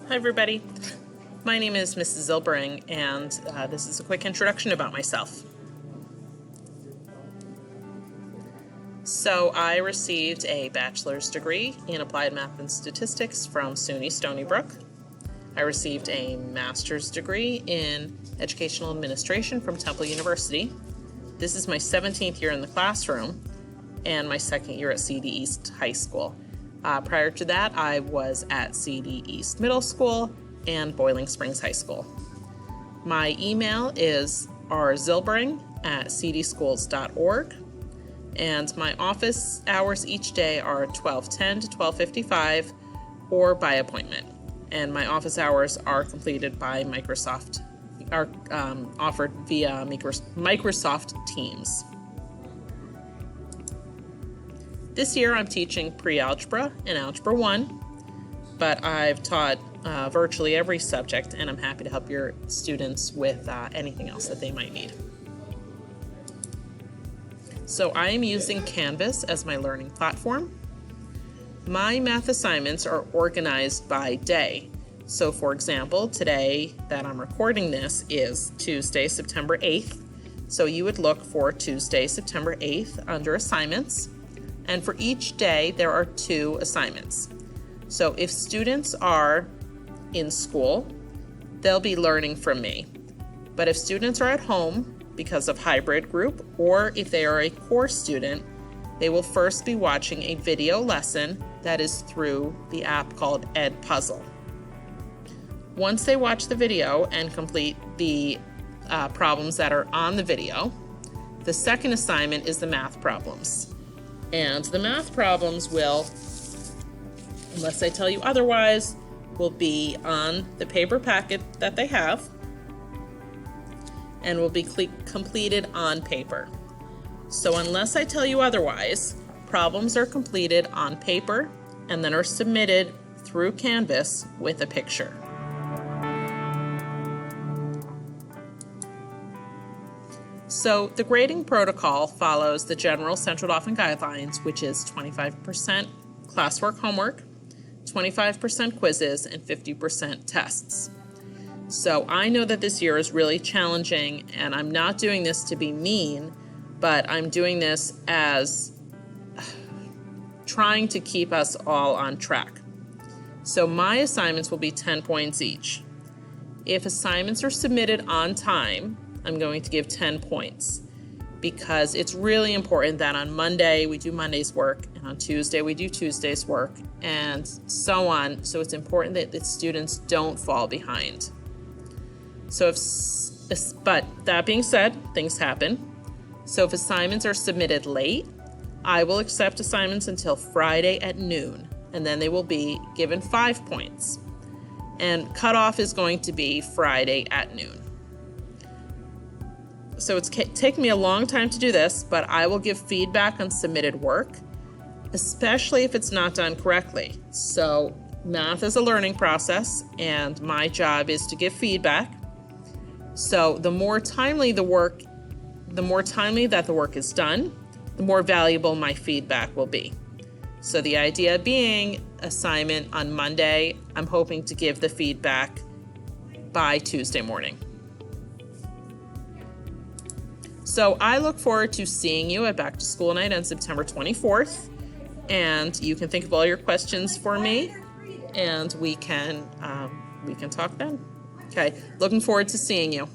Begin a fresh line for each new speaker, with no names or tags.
Hi everybody, my name is Mrs. Zilbering, and this is a quick introduction about myself. So I received a bachelor's degree in applied math and statistics from SUNY Stony Brook. I received a master's degree in educational administration from Temple University. This is my 17th year in the classroom and my second year at CD East High School. Prior to that, I was at CD East Middle School and Boiling Springs High School. My email is rzilbering@cdschools.org, and my office hours each day are 12:10 to 12:55 or by appointment. And my office hours are completed by Microsoft, are offered via Microsoft Teams. This year I'm teaching pre-algebra and Algebra 1, but I've taught virtually every subject, and I'm happy to help your students with anything else that they might need. So I am using Canvas as my learning platform. My math assignments are organized by day. So for example, today that I'm recording this is Tuesday, September 8th. So you would look for Tuesday, September 8th under assignments. And for each day, there are 2 assignments. So if students are in school, they'll be learning from me. But if students are at home because of hybrid group, or if they are a core student, they will first be watching a video lesson that is through the app called Edpuzzle. Once they watch the video and complete the problems that are on the video, the second assignment is the math problems. And the math problems will, unless I tell you otherwise, will be on the paper packet that they have and will be completed on paper. So unless I tell you otherwise, problems are completed on paper and then are submitted through Canvas with a picture. So the grading protocol follows the general Central Dauphin guidelines, which is 25% classwork homework, 25% quizzes, and 50% tests. So I know that this year is really challenging, and I'm not doing this to be mean, but I'm doing this as trying to keep us all on track. So my assignments will be 10 points each. If assignments are submitted on time, I'm going to give 10 points because it's really important that on Monday we do Monday's work, and on Tuesday we do Tuesday's work, and so on. So it's important that the students don't fall behind. But that being said, things happen. So if assignments are submitted late, I will accept assignments until Friday at noon, and then they will be given 5 points. And cutoff is going to be Friday at noon. So it's taken me a long time to do this, but I will give feedback on submitted work, especially if it's not done correctly. So math is a learning process, and my job is to give feedback. So the more timely that the work is done, the more valuable my feedback will be. So the idea being, assignment on Monday, I'm hoping to give the feedback by Tuesday morning. So I look forward to seeing you at Back to School Night on September 24th, and you can think of all your questions for me, and we can talk then. Okay, looking forward to seeing you.